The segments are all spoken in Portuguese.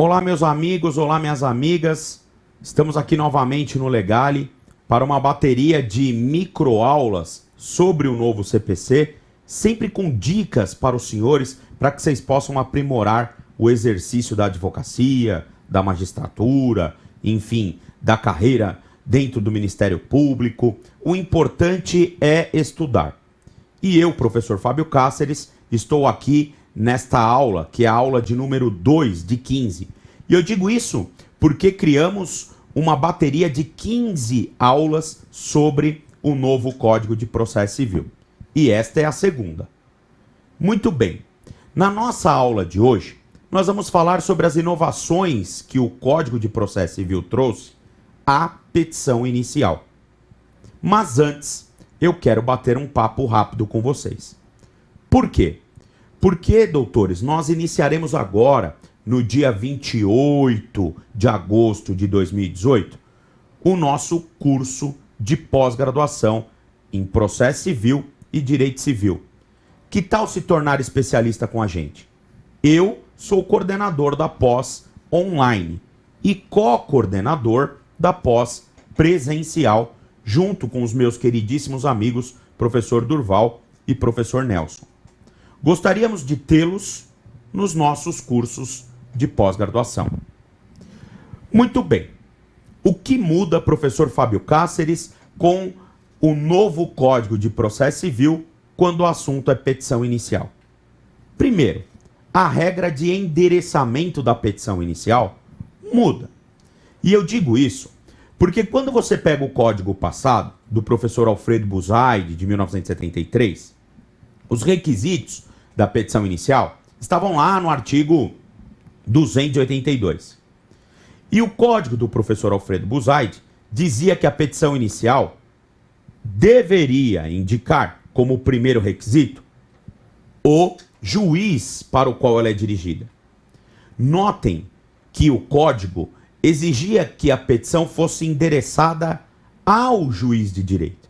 Olá, meus amigos, olá, minhas amigas. Estamos aqui novamente no Legale para uma bateria de microaulas sobre o novo CPC, sempre com dicas para os senhores, para que vocês possam aprimorar o exercício da advocacia, da magistratura, enfim, da carreira dentro do Ministério Público. O importante é estudar. E eu, professor Fábio Cáceres, estou aqui nesta aula, que é a aula de número 2 de 15. E eu digo isso porque criamos uma bateria de 15 aulas sobre o novo Código de Processo Civil. E esta é a segunda. Muito bem. Na nossa aula de hoje, nós vamos falar sobre as inovações que o Código de Processo Civil trouxe à petição inicial. Mas antes, eu quero bater um papo rápido com vocês. Por quê? Porque, doutores, nós iniciaremos agora, no dia 28 de agosto de 2018, o nosso curso de pós-graduação em Processo Civil e Direito Civil. Que tal se tornar especialista com a gente? Eu sou coordenador da pós online e co-coordenador da pós presencial, junto com os meus queridíssimos amigos, professor Durval e professor Nelson. Gostaríamos de tê-los nos nossos cursos de pós-graduação. Muito bem. O que muda, professor Fábio Cáceres, com o novo Código de Processo Civil quando o assunto é petição inicial? Primeiro, a regra de endereçamento da petição inicial muda. E eu digo isso porque quando você pega o código passado, do professor Alfredo Buzaide, de 1973, os requisitos da petição inicial estavam lá no artigo 282. E o código do professor Alfredo Buzaide dizia que a petição inicial deveria indicar como primeiro requisito o juiz para o qual ela é dirigida. Notem que o código exigia que a petição fosse endereçada ao juiz de direito.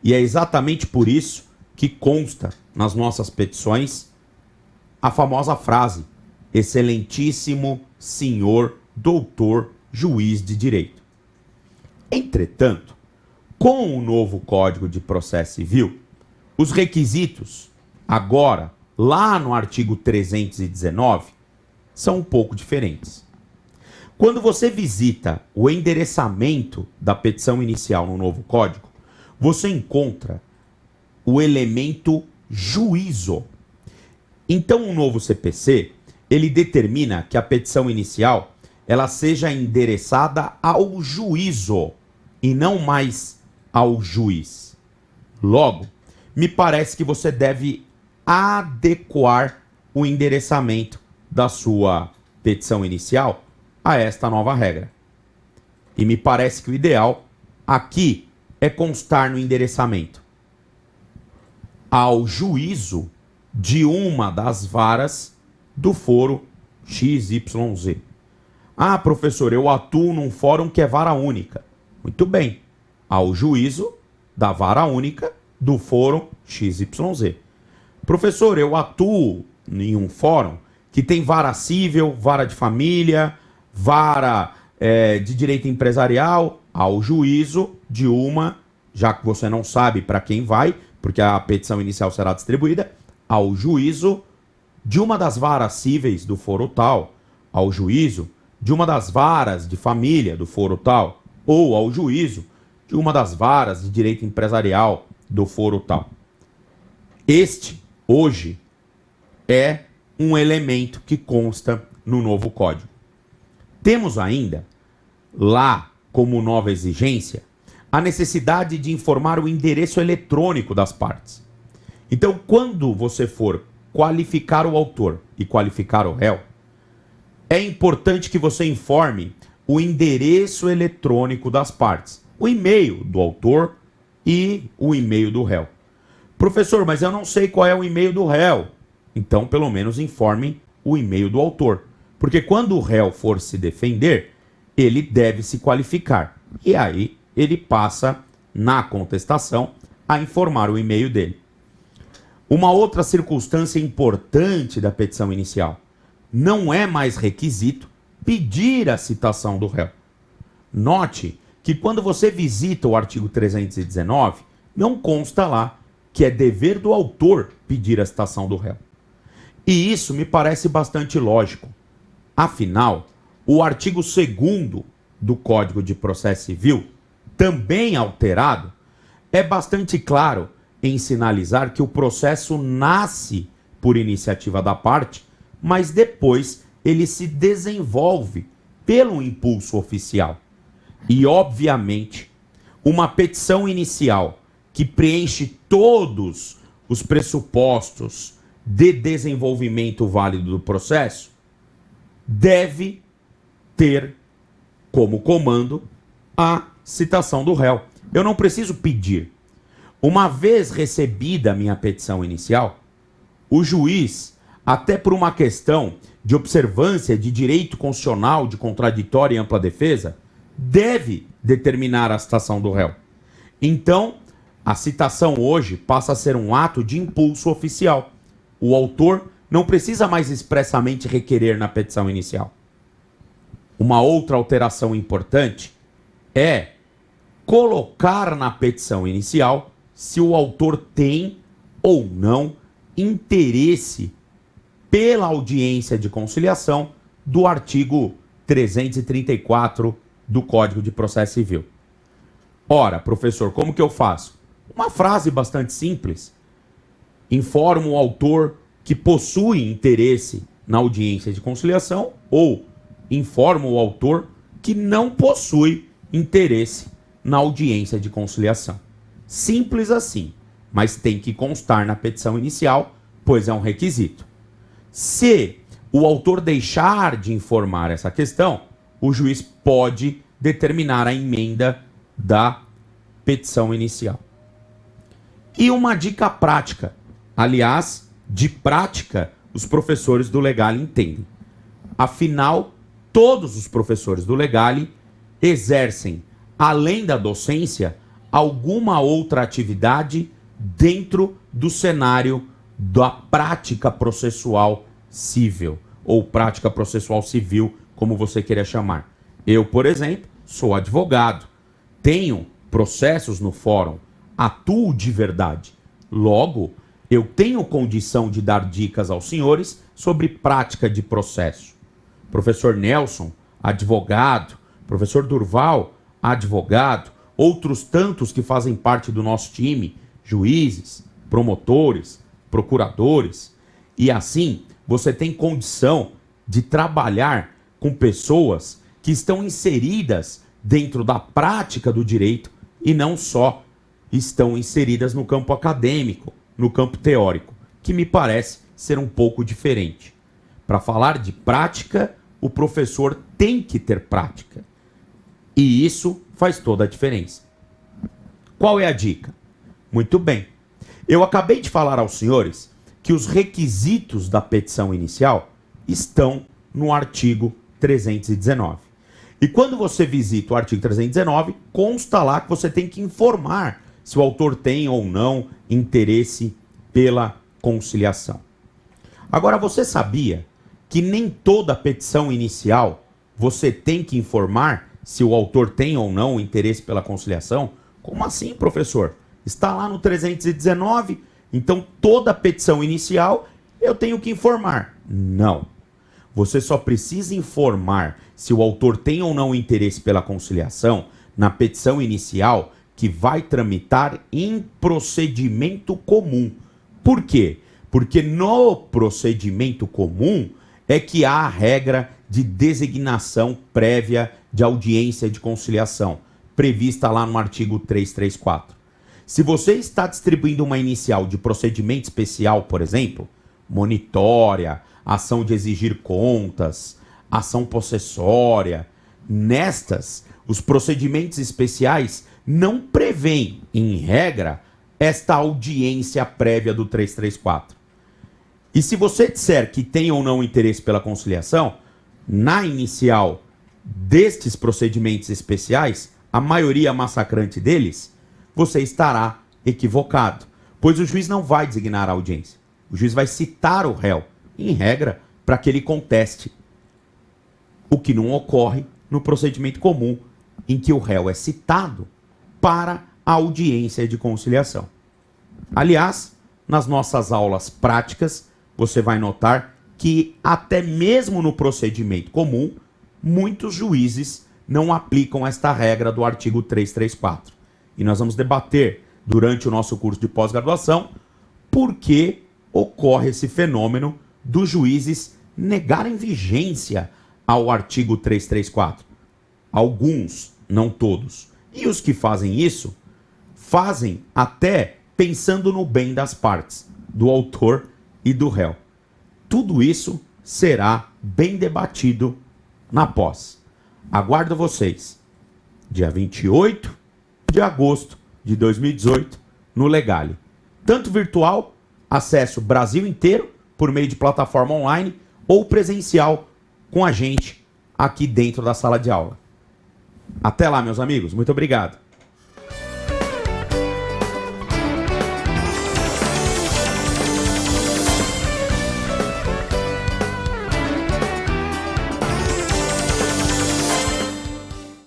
E é exatamente por isso que consta nas nossas petições a famosa frase: excelentíssimo senhor doutor juiz de direito. Entretanto, com o novo Código de Processo Civil, os requisitos, agora, lá no artigo 319, são um pouco diferentes. Quando você visita o endereçamento da petição inicial no novo código, você encontra o elemento juízo. Então, o novo CPC, ele determina que a petição inicial ela seja endereçada ao juízo e não mais ao juiz. Logo, me parece que você deve adequar o endereçamento da sua petição inicial a esta nova regra. E me parece que o ideal aqui é constar no endereçamento ao juízo de uma das varas do foro XYZ. Ah, professor, eu atuo num fórum que é vara única. Muito bem. Ao juízo da vara única do fórum XYZ. Professor, eu atuo em um fórum que tem vara civil, vara de família, vara de direito empresarial, ao juízo de uma, já que você não sabe para quem vai, porque a petição inicial será distribuída, ao juízo de uma das varas cíveis do foro tal, ao juízo de uma das varas de família do foro tal, ou ao juízo de uma das varas de direito empresarial do foro tal. Este, hoje, é um elemento que consta no novo código. Temos ainda, lá como nova exigência, a necessidade de informar o endereço eletrônico das partes. Então, quando você for qualificar o autor e qualificar o réu, é importante que você informe o endereço eletrônico das partes, o e-mail do autor e o e-mail do réu. Professor, mas eu não sei qual é o e-mail do réu. Então, pelo menos informe o e-mail do autor. Porque quando o réu for se defender, ele deve se qualificar. E aí ele passa, na contestação, a informar o e-mail dele. Uma outra circunstância importante da petição inicial: não é mais requisito pedir a citação do réu. Note que quando você visita o artigo 319, não consta lá que é dever do autor pedir a citação do réu. E isso me parece bastante lógico. Afinal, o artigo 2º do Código de Processo Civil, também alterado, é bastante claro em sinalizar que o processo nasce por iniciativa da parte, mas depois ele se desenvolve pelo impulso oficial. E, obviamente, uma petição inicial que preenche todos os pressupostos de desenvolvimento válido do processo deve ter como comando a citação do réu. Eu não preciso pedir. Uma vez recebida a minha petição inicial, o juiz, até por uma questão de observância de direito constitucional de contraditória e ampla defesa, deve determinar a citação do réu. Então, a citação hoje passa a ser um ato de impulso oficial. O autor não precisa mais expressamente requerer na petição inicial. Uma outra alteração importante é colocar na petição inicial se o autor tem ou não interesse pela audiência de conciliação do artigo 334 do Código de Processo Civil. Ora, professor, como que eu faço? Uma frase bastante simples. Informo o autor que possui interesse na audiência de conciliação ou informo o autor que não possui interesse na audiência de conciliação. Simples assim, mas tem que constar na petição inicial, pois é um requisito. Se o autor deixar de informar essa questão, o juiz pode determinar a emenda da petição inicial. E uma dica prática, aliás, de prática, os professores do Legale entendem. Afinal, todos os professores do Legale exercem, além da docência, alguma outra atividade dentro do cenário da prática processual civil, ou prática processual civil, como você queira chamar. Eu, por exemplo, sou advogado, tenho processos no fórum, atuo de verdade. Logo, eu tenho condição de dar dicas aos senhores sobre prática de processo. Professor Nelson, advogado, professor Durval, advogado, outros tantos que fazem parte do nosso time, juízes, promotores, procuradores, e assim você tem condição de trabalhar com pessoas que estão inseridas dentro da prática do direito e não só estão inseridas no campo acadêmico, no campo teórico, que me parece ser um pouco diferente. Para falar de prática, o professor tem que ter prática. E isso faz toda a diferença. Qual é a dica? Muito bem. Eu acabei de falar aos senhores que os requisitos da petição inicial estão no artigo 319. E quando você visita o artigo 319, consta lá que você tem que informar se o autor tem ou não interesse pela conciliação. Agora, você sabia que nem toda petição inicial você tem que informar se o autor tem ou não interesse pela conciliação? Como assim, professor? Está lá no 319, então toda petição inicial eu tenho que informar. Não. Você só precisa informar se o autor tem ou não interesse pela conciliação na petição inicial que vai tramitar em procedimento comum. Por quê? Porque no procedimento comum é que há a regra de designação prévia de audiência de conciliação, prevista lá no artigo 334. Se você está distribuindo uma inicial de procedimento especial, por exemplo, monitória, ação de exigir contas, ação possessória, nestas, os procedimentos especiais não prevêem, em regra, esta audiência prévia do 334. E se você disser que tem ou não interesse pela conciliação, na inicial destes procedimentos especiais, a maioria massacrante deles, você estará equivocado, pois o juiz não vai designar a audiência. O juiz vai citar o réu, em regra, para que ele conteste. o que não ocorre no procedimento comum, em que o réu é citado para a audiência de conciliação. Aliás, nas nossas aulas práticas, você vai notar que até mesmo no procedimento comum, muitos juízes não aplicam esta regra do artigo 334. E nós vamos debater durante o nosso curso de pós-graduação por que ocorre esse fenômeno dos juízes negarem vigência ao artigo 334. Alguns, não todos. E os que fazem isso, fazem até pensando no bem das partes, do autor e do réu. Tudo isso será bem debatido na pós. Aguardo vocês, dia 28 de agosto de 2018, no Legale. Tanto virtual, acesso Brasil inteiro, por meio de plataforma online, ou presencial com a gente aqui dentro da sala de aula. Até lá, meus amigos. Muito obrigado.